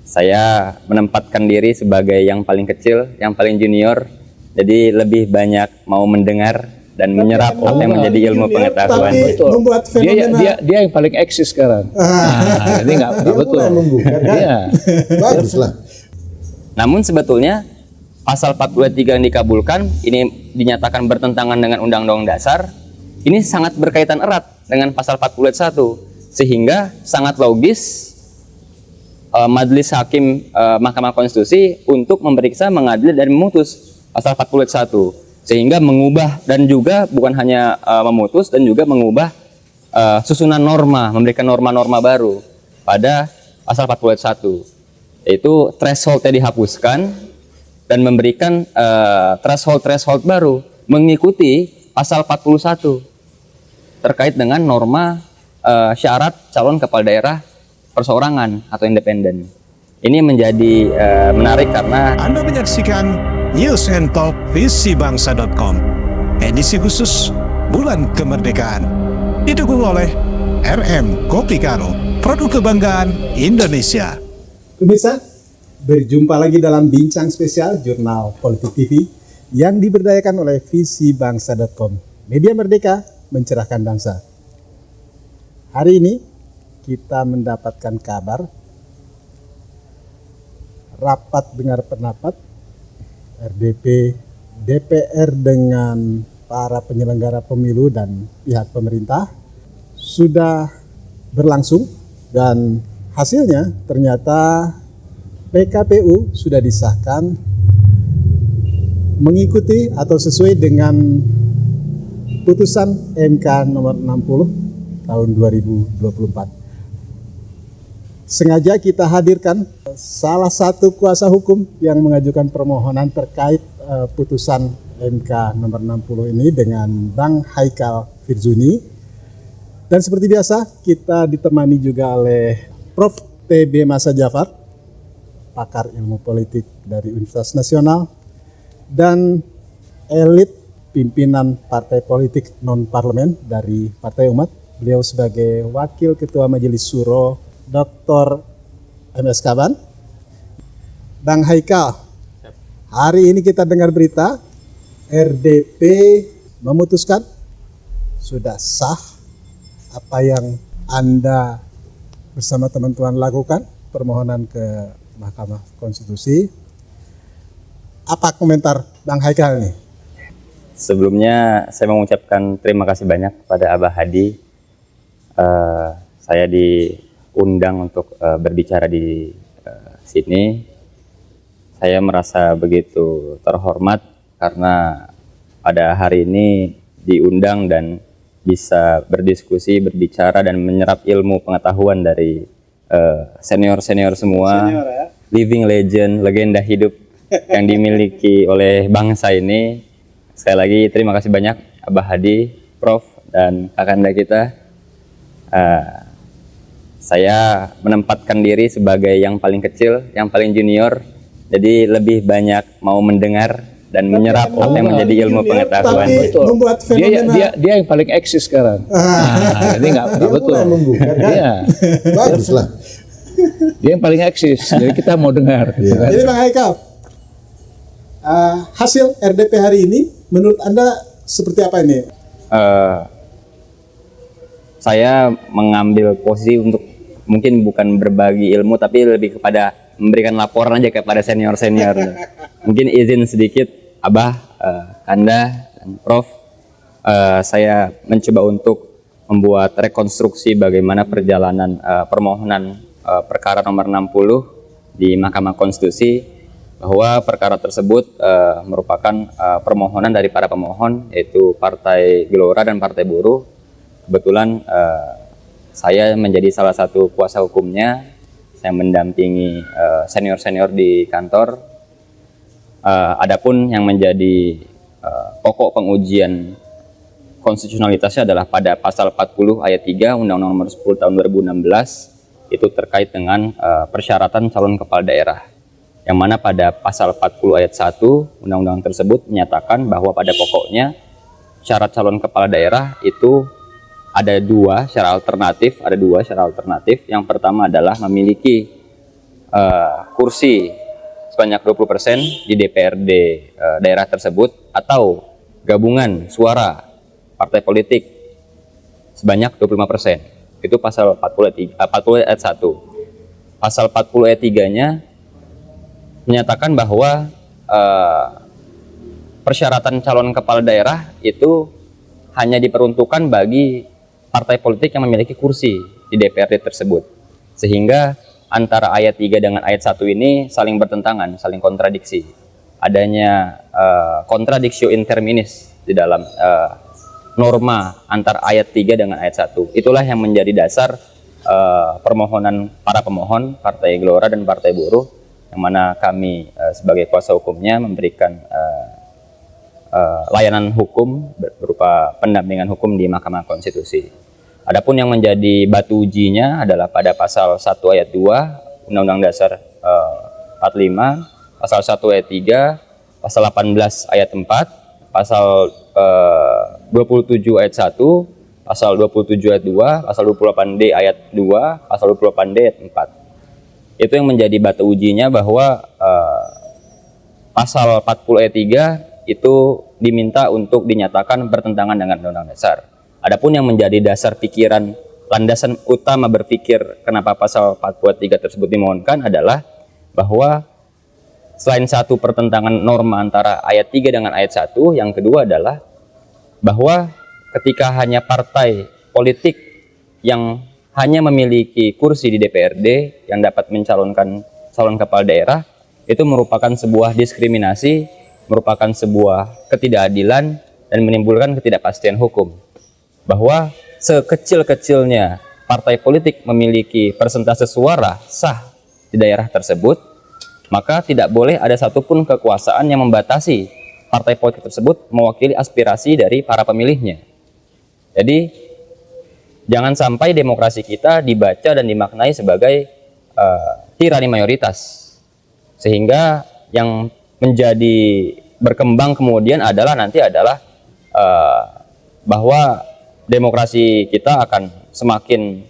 Saya menempatkan diri sebagai yang paling kecil, yang paling junior, jadi lebih banyak mau mendengar dan menyerap apa yang menjadi ilmu pengetahuan. Membuat fenomena dia yang paling eksis sekarang. Jadi nggak betul. Iya. Baguslah. Namun sebetulnya pasal 43 yang dikabulkan ini dinyatakan bertentangan dengan Undang-Undang Dasar. Ini sangat berkaitan erat dengan pasal 41, sehingga sangat logis Majelis Hakim Mahkamah Konstitusi untuk memeriksa, mengadili dan memutus pasal 41, sehingga mengubah dan juga bukan hanya memutus dan juga mengubah susunan norma, memberikan norma-norma baru pada pasal 41, yaitu thresholdnya dihapuskan dan memberikan threshold baru mengikuti pasal 41 terkait dengan norma syarat calon kepala daerah perseorangan atau independen. Ini menjadi menarik karena Anda menyaksikan News and Talk visibangsa.com, edisi khusus Bulan Kemerdekaan, didukung oleh RM Kopi Karo, produk kebanggaan Indonesia. Pemirsa, berjumpa lagi dalam bincang spesial Jurnal Politik TV yang diberdayakan oleh visibangsa.com, media merdeka mencerahkan bangsa. Hari ini kita mendapatkan kabar rapat dengar pendapat RDP DPR dengan para penyelenggara pemilu dan pihak pemerintah sudah berlangsung, dan hasilnya ternyata PKPU sudah disahkan mengikuti atau sesuai dengan putusan MK nomor 60 tahun 2024. Sengaja kita hadirkan salah satu kuasa hukum yang mengajukan permohonan terkait putusan MK nomor 60 ini dengan Bang Haikal Firzuni. Dan seperti biasa kita ditemani juga oleh Prof. TB Masa Jafar, pakar ilmu politik dari Universitas Nasional, dan elit pimpinan partai politik non-parlemen dari Partai Umat. Beliau sebagai Wakil Ketua Majelis Suro, Dr. MS Kaban. Bang Haikal, hari ini kita dengar berita RDP memutuskan sudah sah apa yang Anda bersama teman-teman lakukan, permohonan ke Mahkamah Konstitusi. Apa komentar Bang Haikal nih? sebelumnya saya mengucapkan terima kasih banyak kepada Abah Hadi. Saya diundang untuk berbicara di sini. Saya merasa begitu terhormat karena pada hari ini diundang dan bisa berdiskusi, berbicara dan menyerap ilmu pengetahuan dari senior-senior semua, Senior, ya? living legend, legenda hidup yang dimiliki oleh bangsa ini. Sekali lagi terima kasih banyak Abah Hadi, Prof dan kakanda kita. Saya menempatkan diri sebagai yang paling kecil, yang paling junior, jadi lebih banyak mau mendengar dan menyerap apa yang menjadi ilmu pengetahuan. Tapi membuat fenomena Dia yang paling eksis sekarang. Jadi nggak betul. Iya. Baguslah. Dia yang paling eksis. Jadi kita mau dengar. Gitu kan. Jadi Bang Haikal, hasil RDP hari ini menurut Anda seperti apa ini? Saya mengambil posisi untuk mungkin bukan berbagi ilmu, tapi lebih kepada memberikan laporan aja kepada senior-senior. Mungkin izin sedikit, Abah, Kanda, dan Prof. Saya mencoba untuk membuat rekonstruksi bagaimana perjalanan permohonan perkara nomor 60 di Mahkamah Konstitusi, bahwa perkara tersebut merupakan permohonan dari para pemohon, yaitu Partai Gelora dan Partai Buruh. Kebetulan saya menjadi salah satu kuasa hukumnya. Saya mendampingi senior-senior di kantor. Adapun yang menjadi pokok pengujian konstitusionalitasnya adalah pada pasal 40 ayat 3 Undang-Undang Nomor 10 Tahun 2016, itu terkait dengan persyaratan calon kepala daerah. Yang mana pada pasal 40 ayat 1 undang-undang tersebut menyatakan bahwa pada pokoknya syarat calon kepala daerah itu ada dua syarat alternatif. Yang pertama adalah memiliki kursi sebanyak 20% di DPRD daerah tersebut, atau gabungan suara partai politik sebanyak 25%. Itu pasal 40 ayat 1. Pasal 40 ayat 3-nya menyatakan bahwa persyaratan calon kepala daerah itu hanya diperuntukkan bagi partai politik yang memiliki kursi di DPRD tersebut. Sehingga antara ayat 3 dengan ayat 1 ini saling bertentangan, saling kontradiksi. Adanya contradictio in terminis di dalam norma antara ayat 3 dengan ayat 1. Itulah yang menjadi dasar permohonan para pemohon, Partai Gelora dan Partai Buruh, yang mana kami sebagai kuasa hukumnya memberikan layanan hukum berupa pendampingan hukum di Mahkamah Konstitusi. Adapun yang menjadi batu ujinya adalah pada pasal 1 ayat 2 Undang-Undang Dasar 45, pasal 1 ayat 3, pasal 18 ayat 4, pasal 27 ayat 1, pasal 27 ayat 2, pasal 28D ayat 2, pasal 28D ayat 4. Itu yang menjadi batu ujinya bahwa pasal 40 ayat 3 itu diminta untuk dinyatakan bertentangan dengan Undang-Undang Dasar. Adapun yang menjadi dasar pikiran, landasan utama berpikir kenapa pasal 40 ayat 3 tersebut dimohonkan adalah bahwa selain satu pertentangan norma antara ayat 3 dengan ayat 1, yang kedua adalah bahwa ketika hanya partai politik yang hanya memiliki kursi di DPRD yang dapat mencalonkan calon kepala daerah, itu merupakan sebuah diskriminasi, merupakan sebuah ketidakadilan dan menimbulkan ketidakpastian hukum. Bahwa sekecil-kecilnya partai politik memiliki persentase suara sah di daerah tersebut, maka tidak boleh ada satupun kekuasaan yang membatasi partai politik tersebut mewakili aspirasi dari para pemilihnya. Jadi jangan sampai demokrasi kita dibaca dan dimaknai sebagai tirani mayoritas, sehingga yang menjadi berkembang kemudian adalah bahwa demokrasi kita akan semakin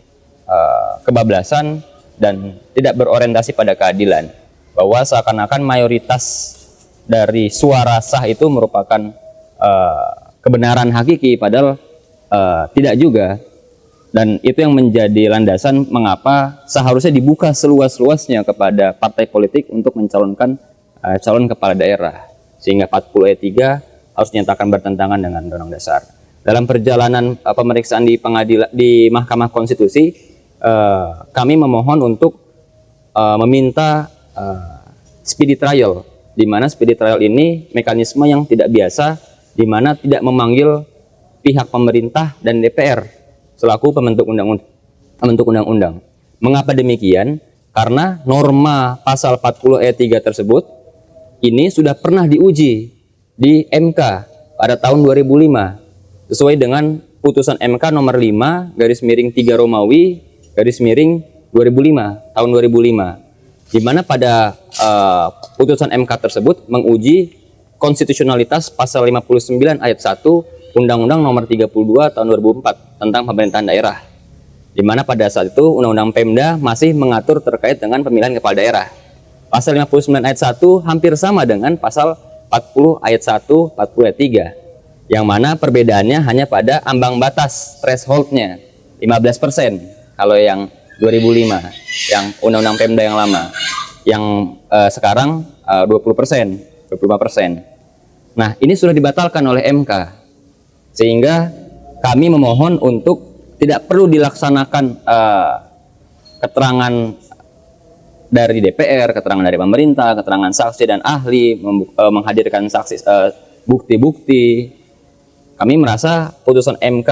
kebablasan dan tidak berorientasi pada keadilan, bahwa seakan-akan mayoritas dari suara sah itu merupakan kebenaran hakiki, padahal tidak juga. Dan itu yang menjadi landasan mengapa seharusnya dibuka seluas-luasnya kepada partai politik untuk mencalonkan calon kepala daerah, sehingga 40 ayat 3 harus dinyatakan bertentangan dengan Undang-Undang Dasar. Dalam perjalanan pemeriksaan di Mahkamah Konstitusi, kami memohon untuk meminta speedy trial, di mana speedy trial ini mekanisme yang tidak biasa, di mana tidak memanggil pihak pemerintah dan DPR selaku pembentuk undang-undang. Mengapa demikian? Karena norma pasal 40 ayat 3 tersebut ini sudah pernah diuji di MK pada tahun 2005 sesuai dengan putusan MK nomor 5 /3 Romawi /2005 tahun 2005, di mana pada putusan MK tersebut menguji konstitusionalitas pasal 59 ayat 1 Undang-Undang nomor 32 tahun 2004 tentang pemerintahan daerah, di mana pada saat itu Undang-Undang Pemda masih mengatur terkait dengan pemilihan kepala daerah. Pasal 59 ayat 1 hampir sama dengan pasal 40 ayat 1, 40 ayat 3, yang mana perbedaannya hanya pada ambang batas thresholdnya 15%. Kalau yang 2005, yang Undang-Undang Pemda yang lama, yang sekarang 20%, 25%. Nah, ini sudah dibatalkan oleh MK. Sehingga kami memohon untuk tidak perlu dilaksanakan keterangan dari DPR, keterangan dari pemerintah, keterangan saksi dan ahli, menghadirkan saksi, bukti-bukti. Kami merasa putusan MK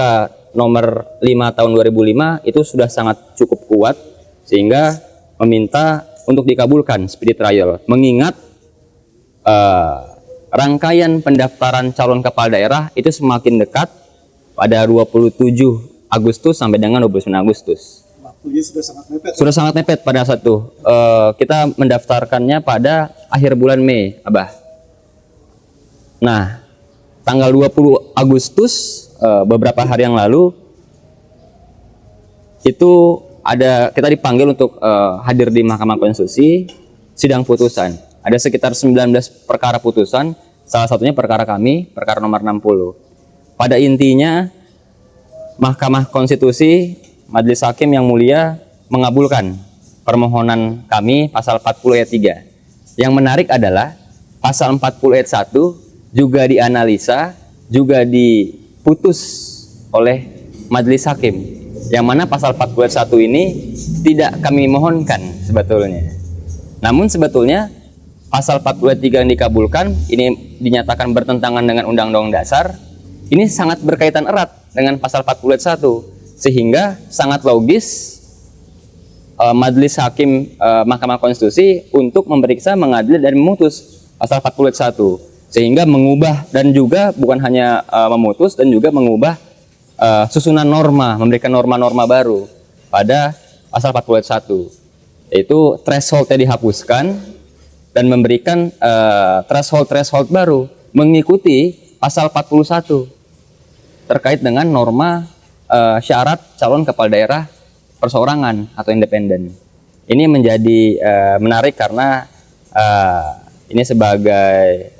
nomor 5 tahun 2005 itu sudah sangat cukup kuat, sehingga meminta untuk dikabulkan speedy trial, mengingat rangkaian pendaftaran calon kepala daerah itu semakin dekat pada 27 Agustus sampai dengan 29 Agustus. Waktunya sudah sangat mepet. Sudah sangat mepet pada saat itu. Kita mendaftarkannya pada akhir bulan Mei, Abah. Nah, tanggal 20 Agustus, beberapa hari yang lalu, itu kita dipanggil untuk hadir di Mahkamah Konstitusi sidang putusan. Ada sekitar 19 perkara putusan, salah satunya perkara kami, perkara nomor 60. Pada intinya Mahkamah Konstitusi, Majelis Hakim yang mulia mengabulkan permohonan kami pasal 40 ayat 3. Yang menarik adalah pasal 40 ayat 1 juga dianalisa, juga diputus oleh Majelis Hakim. Yang mana pasal 40 ayat 1 ini tidak kami mohonkan sebetulnya. Namun sebetulnya pasal 40 ayat 3 yang dikabulkan ini dinyatakan bertentangan dengan Undang-Undang Dasar. Ini sangat berkaitan erat dengan pasal 40 ayat 1, sehingga sangat logis Majelis Hakim Mahkamah Konstitusi untuk memeriksa, mengadili dan memutus pasal 40 ayat 1, sehingga mengubah dan juga bukan hanya memutus dan juga mengubah susunan norma, memberikan norma-norma baru pada pasal 40 ayat 1, yaitu threshold-nya dihapuskan dan memberikan threshold baru mengikuti pasal 41 terkait dengan norma syarat calon kepala daerah perseorangan atau independen. Ini menjadi menarik karena ini sebagai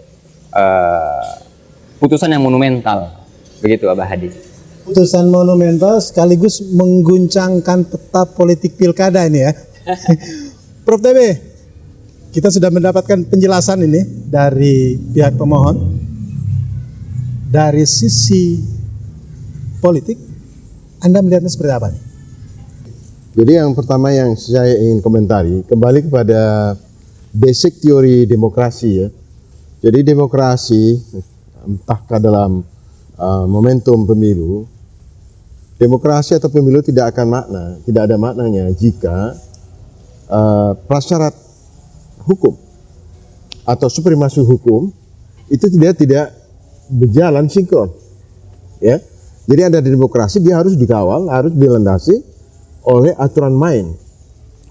putusan yang monumental, begitu Abah Hadi. Putusan monumental sekaligus mengguncangkan peta politik pilkada ini ya. Prof. TB, kita sudah mendapatkan penjelasan ini dari pihak pemohon. Dari sisi politik, Anda melihatnya seperti apa nih? Jadi yang pertama yang saya ingin komentari, kembali kepada basic teori demokrasi ya. Jadi demokrasi, entahkah dalam momentum pemilu, demokrasi atau pemilu tidak ada maknanya jika prasyarat hukum atau supremasi hukum itu tidak berjalan sinkron. Ya. Jadi ada demokrasi, dia harus dikawal, harus dilandasi oleh aturan main.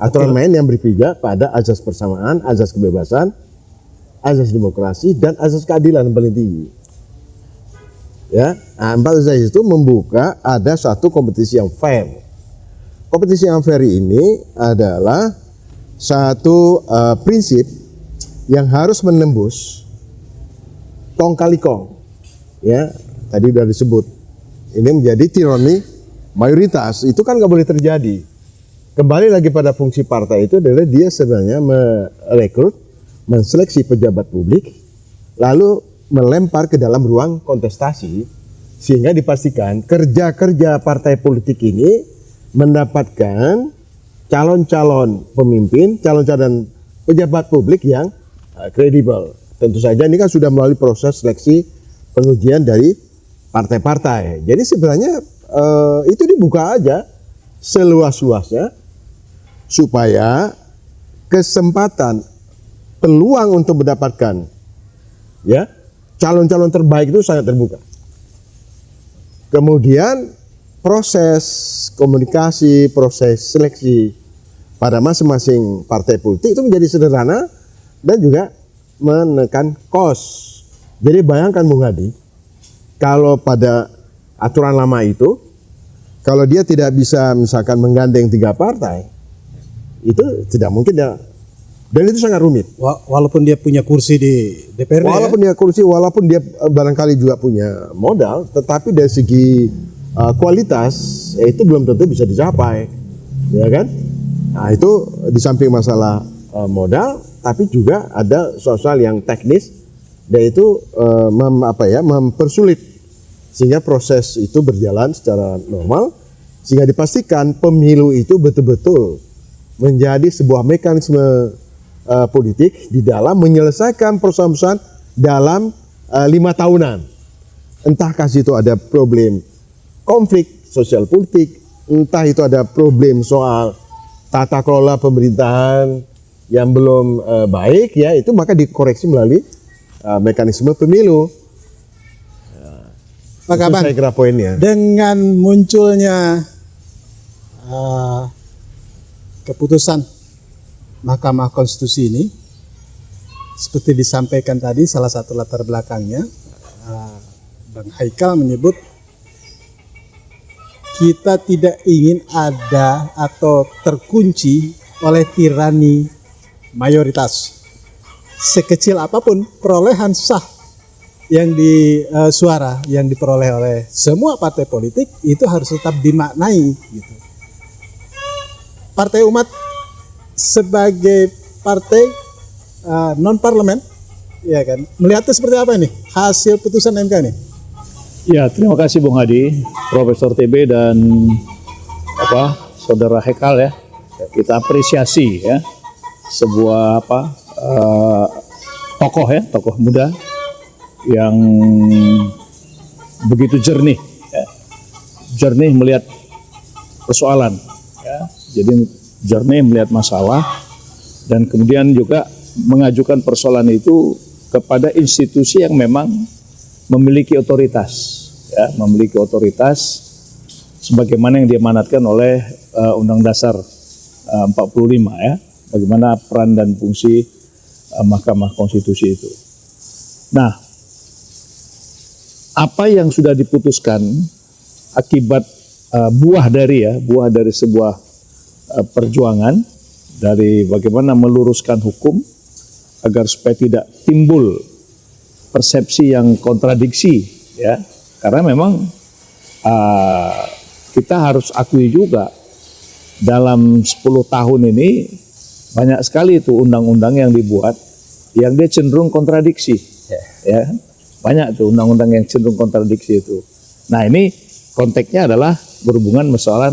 Aturan main yang berpijak pada azas persamaan, azas kebebasan, azas demokrasi, dan azas keadilan yang paling tinggi. Ya, empat azas itu membuka ada satu kompetisi yang fair. Kompetisi yang fair ini adalah satu prinsip yang harus menembus kong kali kong. Ya, tadi sudah disebut. Ini menjadi tironi mayoritas, itu kan nggak boleh terjadi. Kembali lagi pada fungsi partai itu adalah dia sebenarnya merekrut, menseleksi pejabat publik, lalu melempar ke dalam ruang kontestasi, sehingga dipastikan kerja-kerja partai politik ini mendapatkan calon-calon pemimpin, calon-calon pejabat publik yang kredibel. Tentu saja ini kan sudah melalui proses seleksi pengujian dari partai-partai. Jadi sebenarnya itu dibuka aja seluas-luasnya supaya kesempatan, peluang untuk mendapatkan ya calon-calon terbaik itu sangat terbuka. Kemudian proses komunikasi, proses seleksi pada masing-masing partai politik itu menjadi sederhana dan juga menekan cost. Jadi bayangkan Bung Hadi, kalau pada aturan lama itu, kalau dia tidak bisa misalkan menggandeng 3 partai, itu tidak mungkin ya. Dan itu sangat rumit. Walaupun dia punya kursi di DPRD, walaupun dia kursi, walaupun dia barangkali juga punya modal, tetapi dari segi kualitas itu belum tentu bisa dicapai, ya kan? Nah itu di samping masalah modal, tapi juga ada soal yang teknis, yaitu mempersulit sehingga proses itu berjalan secara normal, sehingga dipastikan pemilu itu betul-betul menjadi sebuah mekanisme politik di dalam menyelesaikan persoalan dalam 5 tahunan. Entahkah itu ada problem konflik sosial politik, entah itu ada problem soal tata kelola pemerintahan yang belum baik, ya itu maka dikoreksi melalui mekanisme pemilu. Pak Kaban, saya kira poinnya. Dengan munculnya keputusan Mahkamah Konstitusi ini, seperti disampaikan tadi, salah satu latar belakangnya Bang Haikal menyebut kita tidak ingin ada atau terkunci oleh tirani mayoritas. Sekecil apapun perolehan sah yang suara yang diperoleh oleh semua partai politik itu harus tetap dimaknai gitu. Partai Umat sebagai partai non parlemen, ya kan, melihatnya seperti apa ini hasil putusan MK ini? Ya, terima kasih Bung Hadi, Profesor TB dan Saudara Hekal ya. Kita apresiasi ya sebuah tokoh muda yang begitu jernih melihat persoalan ya. Jadi jernih melihat masalah dan kemudian juga mengajukan persoalan itu kepada institusi yang memang memiliki otoritas ya, memiliki otoritas sebagaimana yang diamanatkan oleh Undang Dasar 45 ya, bagaimana peran dan fungsi Mahkamah Konstitusi itu. Nah, apa yang sudah diputuskan akibat buah dari sebuah perjuangan dari bagaimana meluruskan hukum agar supaya tidak timbul persepsi yang kontradiksi ya, karena memang kita harus akui juga dalam 10 tahun ini banyak sekali itu undang-undang yang dibuat yang dia cenderung kontradiksi ya. Banyak tuh undang-undang yang cenderung kontradiksi itu. Nah, ini konteksnya adalah berhubungan masalah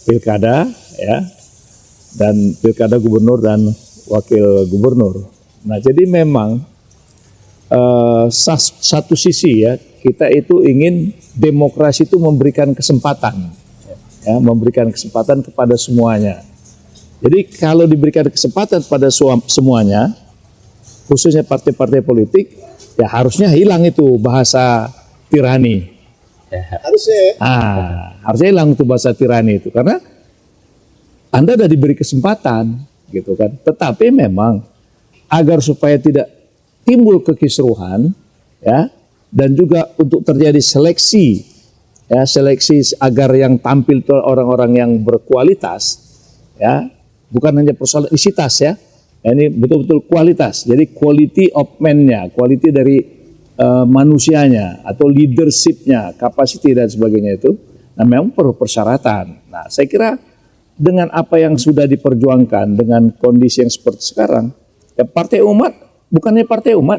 pilkada ya, dan pilkada gubernur dan wakil gubernur. Nah, jadi memang satu sisi ya, kita itu ingin demokrasi itu memberikan kesempatan ya, memberikan kesempatan kepada semuanya. Jadi kalau diberikan kesempatan pada semuanya, khususnya partai-partai politik, ya harusnya hilang itu bahasa tirani. Harusnya hilang itu bahasa tirani itu, karena Anda sudah diberi kesempatan, gitu kan. Tetapi memang agar supaya tidak timbul kekisruhan, ya, dan juga untuk terjadi seleksi, ya, seleksi agar yang tampil itu orang-orang yang berkualitas, ya, bukan hanya persoalan isitas ya. Ini betul-betul kualitas, jadi quality of man-nya, quality dari manusianya atau leadership-nya, capacity dan sebagainya itu. Nah, memang perlu persyaratan. Nah, saya kira dengan apa yang sudah diperjuangkan dengan kondisi yang seperti sekarang, ya Partai Umat, bukannya Partai Umat,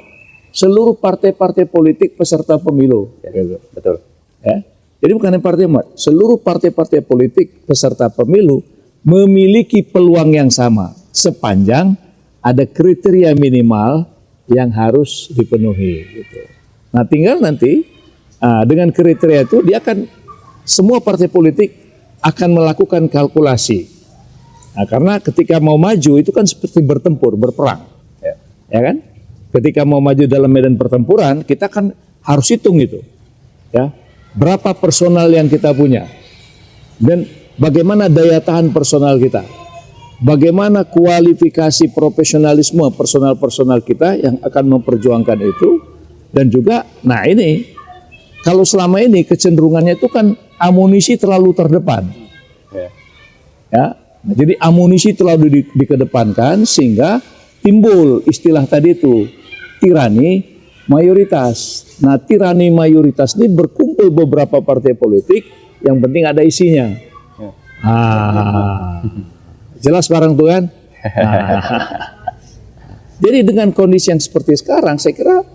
seluruh partai-partai politik peserta pemilu. Ya, betul. Ya. Jadi bukannya Partai Umat, seluruh partai-partai politik peserta pemilu memiliki peluang yang sama sepanjang ada kriteria minimal yang harus dipenuhi. Gitu. Nah, tinggal nanti dengan kriteria itu dia akan, semua partai politik akan melakukan kalkulasi. Nah, karena ketika mau maju itu kan seperti bertempur, berperang, ya kan? Ketika mau maju dalam medan pertempuran, kita kan harus hitung itu, ya, berapa personal yang kita punya dan bagaimana daya tahan personal kita. Bagaimana kualifikasi profesionalisme personal-personal kita yang akan memperjuangkan itu. Dan juga, nah ini, kalau selama ini kecenderungannya itu kan amunisi terlalu terdepan. Ya, nah, jadi amunisi terlalu dikedepankan sehingga timbul istilah tadi itu, tirani mayoritas. Nah, tirani mayoritas ini berkumpul beberapa partai politik, yang penting ada isinya. Jelas barang tuh kan. Jadi dengan kondisi yang seperti sekarang, saya kira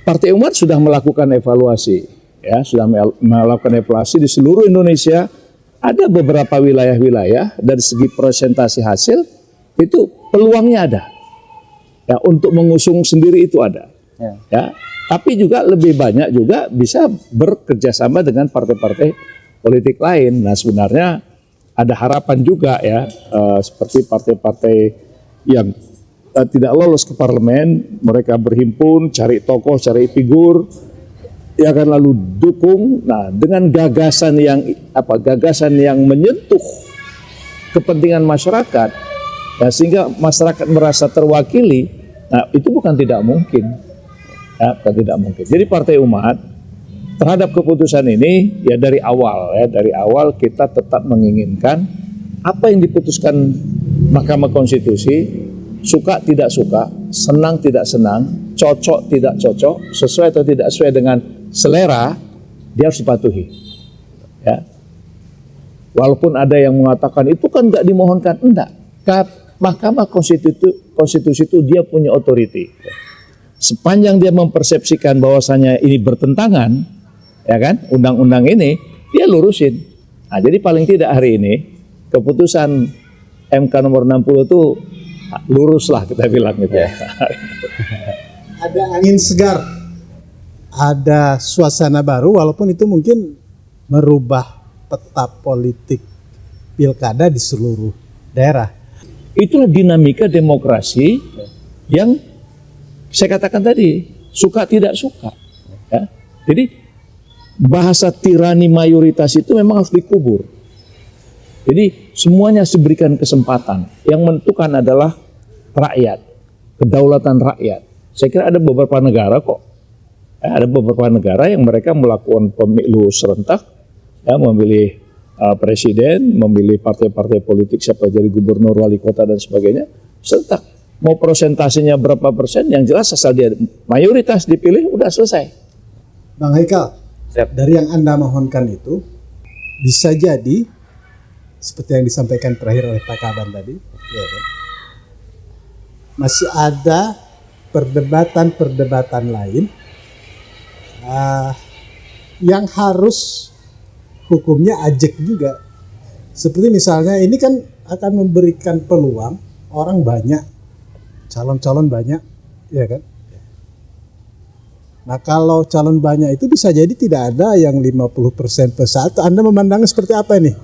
Partai Umat sudah melakukan evaluasi, ya, sudah melakukan evaluasi di seluruh Indonesia. Ada beberapa wilayah-wilayah dari segi presentasi hasil itu peluangnya ada, ya, untuk mengusung sendiri itu ada, ya. Tapi juga lebih banyak juga bisa bekerjasama dengan partai-partai politik lain. Nah, sebenarnya ada harapan juga ya, seperti partai-partai yang tidak lolos ke parlemen, mereka berhimpun, cari tokoh, cari figur, ya kan, lalu dukung. Nah, dengan gagasan yang menyentuh kepentingan masyarakat, ya, sehingga masyarakat merasa terwakili. Nah, itu bukan tidak mungkin, ya, bukan tidak mungkin. Jadi Partai Umat terhadap keputusan ini ya dari awal kita tetap menginginkan apa yang diputuskan Mahkamah Konstitusi, suka tidak suka, senang tidak senang, cocok tidak cocok, sesuai atau tidak sesuai dengan selera, dia harus dipatuhi. Ya. Walaupun ada yang mengatakan itu kan nggak dimohonkan, enggak. Mahkamah Konstitusi itu dia punya otoriti. Sepanjang dia mempersepsikan bahwasanya ini bertentangan, ya kan, undang-undang ini, dia lurusin. Nah, jadi paling tidak hari ini keputusan MK nomor 60 itu lurus lah kita bilang gitu ya. Ada angin segar, ada suasana baru, walaupun itu mungkin merubah peta politik pilkada di seluruh daerah. Itulah dinamika demokrasi yang saya katakan tadi, suka tidak suka. Ya. Jadi bahasa tirani mayoritas itu memang harus dikubur. Jadi semuanya harus diberikan kesempatan. Yang menentukan adalah rakyat, kedaulatan rakyat. Saya kira ada beberapa negara kok. Ada beberapa negara yang mereka melakukan pemilu serentak, ya, memilih presiden, memilih partai-partai politik siapa jadi gubernur, wali kota dan sebagainya, serentak. Mau persentasenya berapa persen, yang jelas asal dia mayoritas dipilih, udah selesai. Bang Haikal, dari yang Anda mohonkan itu bisa jadi seperti yang disampaikan terakhir oleh Pak Kaban tadi, ya kan? Masih ada perdebatan lain yang harus hukumnya ajak juga. Seperti misalnya ini kan akan memberikan peluang orang banyak, calon-calon banyak, ya kan? Nah kalau calon banyak itu bisa jadi tidak ada yang 50% plus 1. Anda memandangnya seperti apa ini?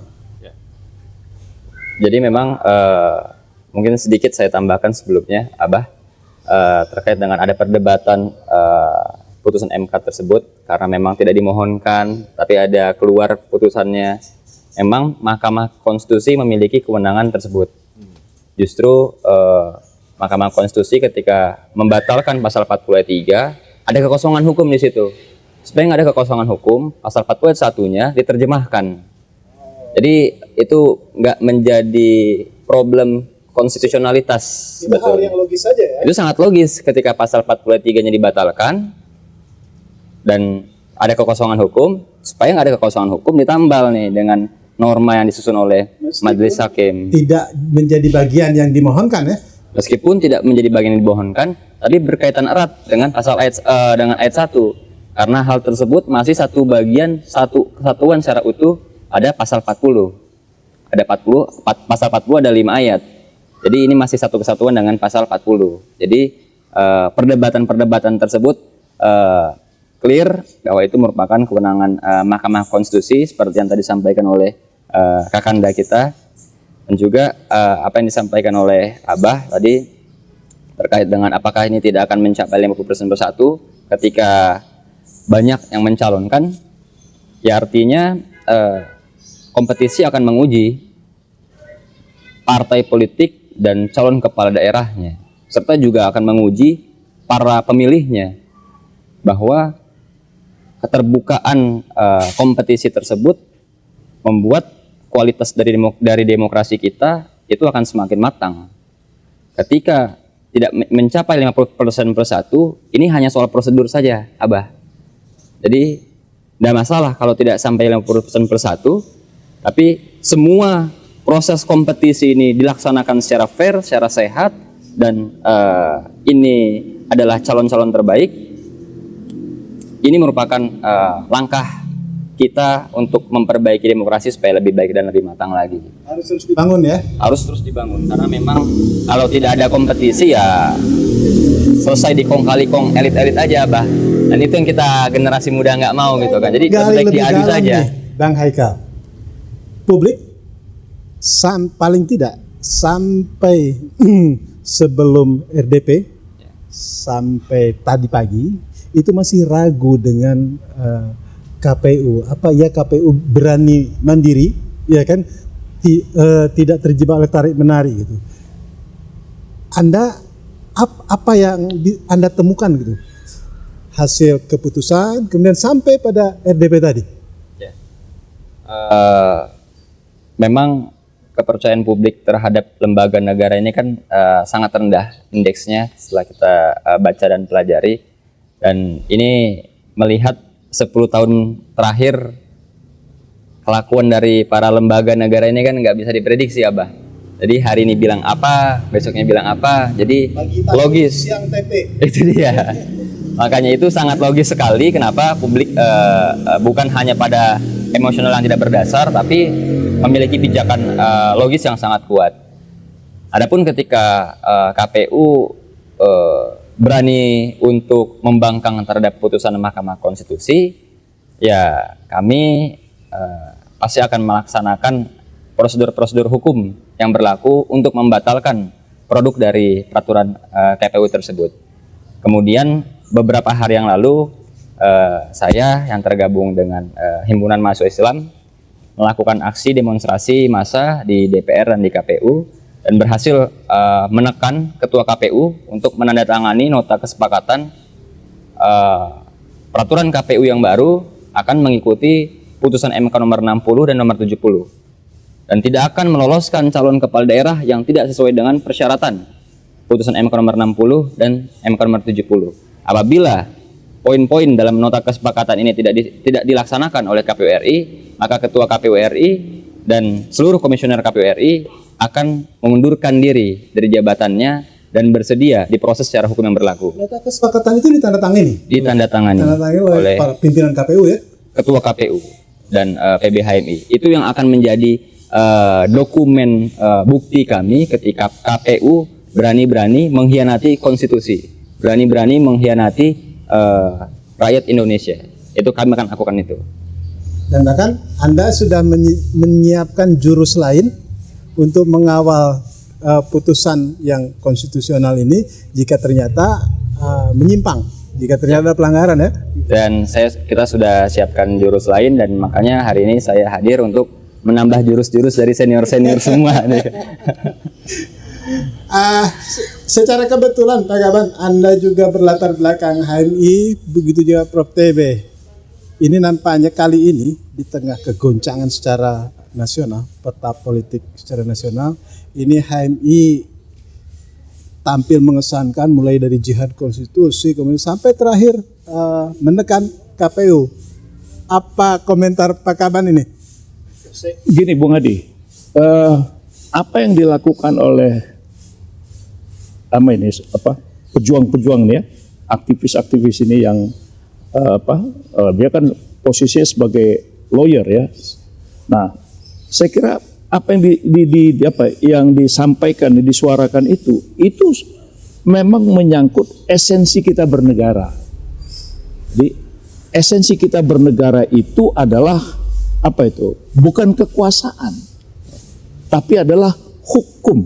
Jadi memang mungkin sedikit saya tambahkan sebelumnya, Abah, terkait dengan ada perdebatan putusan MK tersebut karena memang tidak dimohonkan, tapi ada keluar putusannya. Memang Mahkamah Konstitusi memiliki kewenangan tersebut. Justru Mahkamah Konstitusi ketika membatalkan pasal 40 ayat 3, ada kekosongan hukum di situ. Supaya nggak ada kekosongan hukum, pasal 40 ayat 1-nya diterjemahkan. Jadi itu nggak menjadi problem konstitusionalitas. Itu hal yang logis saja ya? Itu sangat logis ketika pasal 40 ayat 3-nya dibatalkan dan ada kekosongan hukum, supaya nggak ada kekosongan hukum ditambal nih dengan norma yang disusun oleh Majelis Hakim. Tidak menjadi bagian yang dimohonkan ya? Meskipun tidak menjadi bagian yang dimohonkan, tapi berkaitan erat dengan pasal dengan ayat 1. Karena hal tersebut masih satu bagian, satu kesatuan secara utuh. Ada pasal 40. Ada pasal 40 ada 5 ayat. Jadi ini masih satu kesatuan dengan pasal 40. Jadi perdebatan tersebut clear bahwa itu merupakan kewenangan Mahkamah Konstitusi seperti yang tadi disampaikan oleh kakanda kita, dan juga apa yang disampaikan oleh Abah tadi terkait dengan apakah ini tidak akan mencapai 50% bersatu ketika banyak yang mencalonkan, ya artinya kompetisi akan menguji partai politik dan calon kepala daerahnya, serta juga akan menguji para pemilihnya bahwa keterbukaan kompetisi tersebut membuat kualitas dari demokrasi kita itu akan semakin matang. Ketika tidak mencapai 50% bersatu, ini hanya soal prosedur saja, Abah. Jadi tidak masalah kalau tidak sampai 50% bersatu, tapi semua proses kompetisi ini dilaksanakan secara fair, secara sehat, dan ini adalah calon-calon terbaik. Ini merupakan langkah kita untuk memperbaiki demokrasi supaya lebih baik dan lebih matang lagi. Harus terus dibangun ya? Harus terus dibangun, karena memang kalau tidak ada kompetisi ya selesai di kong-kali-kong elit-elit aja, Bah. Dan itu yang kita generasi muda nggak mau gitu kan. Jadi lebih baik diadu saja. Bang Haikal, publik paling tidak sampai sebelum RDP sampai tadi pagi itu masih ragu dengan KPU. Apa ya KPU berani mandiri, ya kan? Tidak terjebak oleh tarik menarik gitu. Anda apa yang Anda temukan gitu hasil keputusan, kemudian sampai pada RDP tadi? Memang kepercayaan publik terhadap lembaga negara ini kan sangat rendah indeksnya setelah kita baca dan pelajari, dan ini melihat 10 tahun terakhir kelakuan dari para lembaga negara ini kan nggak bisa diprediksi, Abah. Jadi hari ini bilang apa, besoknya bilang apa, jadi logis. Itu dia. Makanya itu sangat logis sekali kenapa publik bukan hanya pada emosional yang tidak berdasar, tapi memiliki pijakan logis yang sangat kuat. Adapun ketika KPU berani untuk membangkang terhadap putusan Mahkamah Konstitusi, ya kami pasti akan melaksanakan prosedur-prosedur hukum yang berlaku untuk membatalkan produk dari peraturan KPU tersebut. Kemudian beberapa hari yang lalu saya yang tergabung dengan Himpunan Mahasiswa Islam melakukan aksi demonstrasi massa di DPR dan di KPU, dan berhasil menekan Ketua KPU untuk menandatangani nota kesepakatan peraturan KPU yang baru akan mengikuti putusan MK nomor 60 dan nomor 70, dan tidak akan meloloskan calon kepala daerah yang tidak sesuai dengan persyaratan putusan MK nomor 60 dan MK nomor 70. Apabila poin-poin dalam nota kesepakatan ini tidak dilaksanakan oleh KPU RI, maka Ketua KPU RI dan seluruh komisioner KPU RI akan mengundurkan diri dari jabatannya dan bersedia diproses secara hukum yang berlaku. Nota kesepakatan itu ditandatangani? Ditandatangani oleh para pimpinan KPU ya? Ketua KPU dan PBHMI. Itu yang akan menjadi dokumen bukti kami ketika KPU berani-berani mengkhianati konstitusi, berani-berani mengkhianati rakyat Indonesia. Itu kami akan lakukan itu. Dan bahkan Anda sudah menyiapkan jurus lain untuk mengawal putusan yang konstitusional ini jika ternyata menyimpang, jika ternyata pelanggaran ya. Dan kita sudah siapkan jurus lain, dan makanya hari ini saya hadir untuk menambah jurus-jurus dari senior-senior semua. Secara kebetulan Pak Kaban, Anda juga berlatar belakang HMI, begitu juga Prof. TB. Ini nampaknya kali ini di tengah kegoncangan secara nasional, peta politik secara nasional, ini HMI tampil mengesankan mulai dari jihad konstitusi kemudian sampai terakhir menekan KPU. Apa komentar Pak Kaban ini? Gini Bung Adi, apa yang dilakukan oleh pejuang-pejuang nih ya, aktivis-aktivis ini yang dia kan posisinya sebagai lawyer ya. Nah, saya kira apa yang disampaikan, disuarakan itu memang menyangkut esensi kita bernegara. Jadi esensi kita bernegara itu adalah bukan kekuasaan, tapi adalah hukum,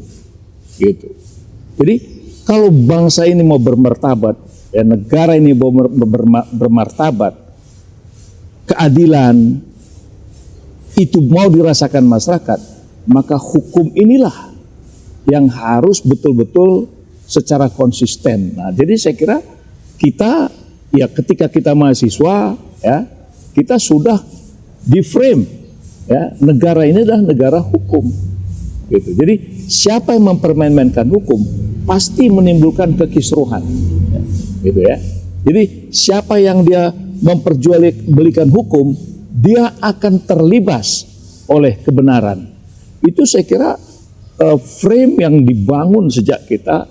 gitu. Jadi kalau bangsa ini mau bermartabat, ya negara ini mau bermartabat, keadilan itu mau dirasakan masyarakat, maka hukum inilah yang harus betul-betul secara konsisten. Nah, jadi saya kira kita ya ketika kita mahasiswa ya, kita sudah di frame ya, negara ini adalah negara hukum. Gitu. Jadi siapa yang mempermainkan hukum pasti menimbulkan kekisruhan. Gitu ya. Jadi siapa yang dia memperjualbelikan hukum, dia akan terlibas oleh kebenaran. Itu saya kira frame yang dibangun sejak kita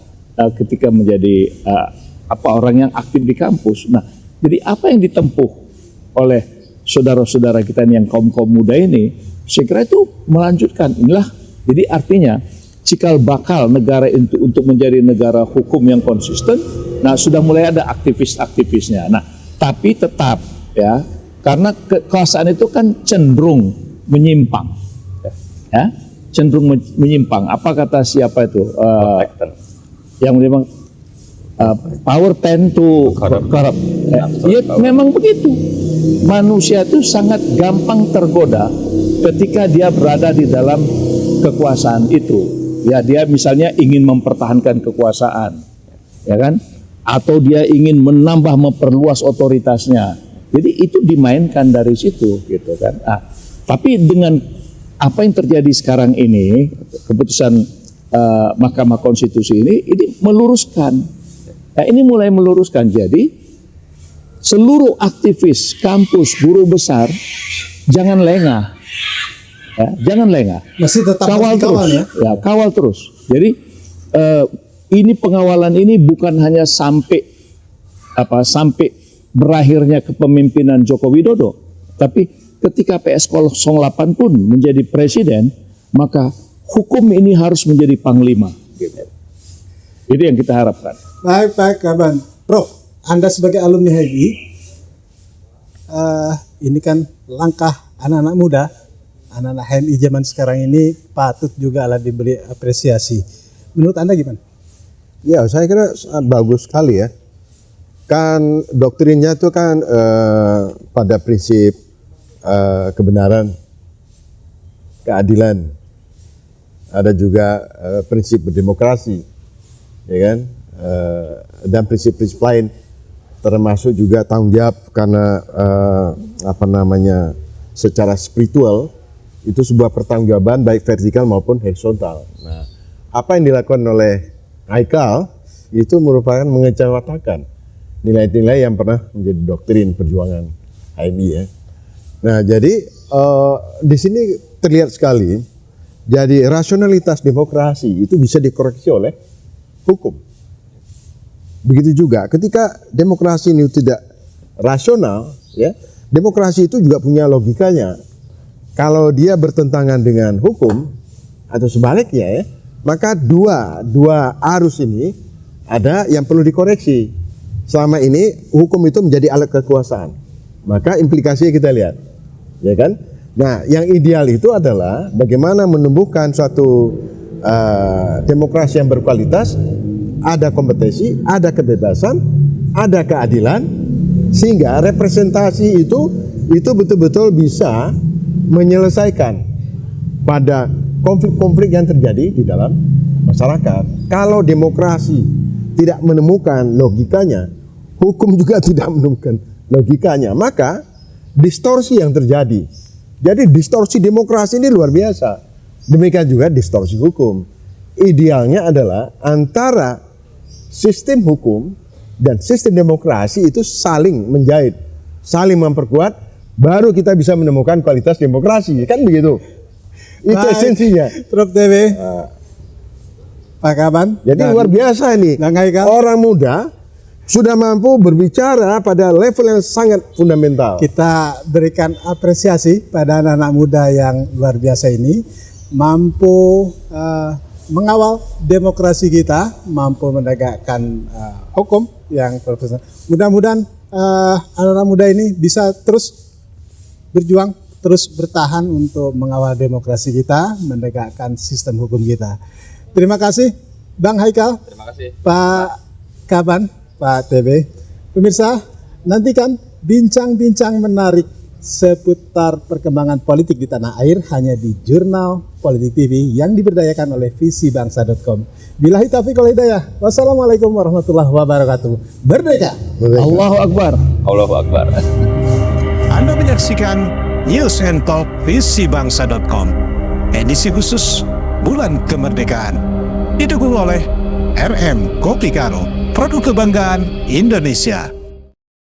ketika menjadi orang yang aktif di kampus. Nah, jadi apa yang ditempuh oleh saudara-saudara kita yang kaum muda ini, saya kira itu melanjutkan. Inilah, jadi artinya cikal bakal negara itu untuk menjadi negara hukum yang konsisten. Nah, sudah mulai ada aktivis-aktivisnya. Nah, tapi tetap ya, karena kekuasaan itu kan cenderung menyimpang, ya, cenderung menyimpang. Apa kata siapa itu? Yang memang power tend to corrupt. Ya, memang begitu. Manusia itu sangat gampang tergoda ketika dia berada di dalam kekuasaan itu. Ya, dia misalnya ingin mempertahankan kekuasaan, ya kan? atau dia ingin menambah memperluas otoritasnya. Jadi itu dimainkan dari situ gitu kan. Tapi dengan apa yang terjadi sekarang ini, keputusan Mahkamah Konstitusi ini meluruskan. Nah, ini mulai meluruskan. Jadi seluruh aktivis kampus guru besar jangan lengah. Ya, jangan lengah. Masih tetap Kawal harus dikawal, terus. Ya, kawal terus. Jadi ini pengawalan ini bukan hanya sampai berakhirnya kepemimpinan Joko Widodo, tapi ketika PS 08 pun menjadi presiden, maka hukum ini harus menjadi panglima. Itu yang kita harapkan. Baik, Pak Kaban. Prof, Anda sebagai alumni HMI, ini kan langkah anak-anak muda, anak-anak HMI zaman sekarang ini patut juga lah diberi apresiasi. Menurut Anda gimana? Ya, saya kira sangat bagus sekali ya. Kan doktrinnya itu kan pada prinsip kebenaran, keadilan, ada juga prinsip berdemokrasi, ya kan, dan prinsip-prinsip lain, termasuk juga tanggung jawab karena secara spiritual itu sebuah pertanggungjawaban baik vertikal maupun horizontal. Nah, apa yang dilakukan oleh Haikal itu merupakan mengejawatakan nilai-nilai yang pernah menjadi doktrin perjuangan HMI ya. Nah, jadi di sini terlihat sekali, jadi rasionalitas demokrasi itu bisa dikoreksi oleh hukum. Begitu juga ketika demokrasi ini tidak rasional, ya, demokrasi itu juga punya logikanya. Kalau dia bertentangan dengan hukum atau sebaliknya, ya, maka dua arus ini ada yang perlu dikoreksi. Selama ini hukum itu menjadi alat kekuasaan, maka implikasinya kita lihat, ya kan? Nah, yang ideal itu adalah bagaimana menumbuhkan suatu demokrasi yang berkualitas, ada kompetensi, ada kebebasan, ada keadilan, sehingga representasi itu betul-betul bisa menyelesaikan pada konflik-konflik yang terjadi di dalam masyarakat. Kalau demokrasi tidak menemukan logikanya, hukum juga tidak menemukan logikanya, maka distorsi yang terjadi. Jadi distorsi demokrasi ini luar biasa. Demikian juga distorsi hukum. Idealnya adalah antara sistem hukum dan sistem demokrasi itu saling menjahit, saling memperkuat, baru kita bisa menemukan kualitas demokrasi, kan begitu? Itu Baik, esensinya. Prof TV, Pak Kaban. Jadi luar biasa ini. Orang muda sudah mampu berbicara pada level yang sangat fundamental. Kita berikan apresiasi pada anak-anak muda yang luar biasa ini, mampu mengawal demokrasi kita, mampu menegakkan hukum yang profesional. Mudah-mudahan anak-anak muda ini bisa terus berjuang, terus bertahan untuk mengawal demokrasi kita, menegakkan sistem hukum kita. Terima kasih Bang Haikal, Terima kasih. Pak Kaban, Pak TB. Pemirsa, nantikan bincang-bincang menarik seputar perkembangan politik di tanah air hanya di Jurnal Politik TV yang diberdayakan oleh visibangsa.com. Billahi taufiq wal hidayah. Wassalamualaikum warahmatullahi wabarakatuh. Merdeka! Allahu Akbar. Allahu Akbar. Anda menyaksikan News and Talk visibangsa.com, edisi khusus Bulan Kemerdekaan, didukung oleh RM Kopi Karo, produk kebanggaan Indonesia.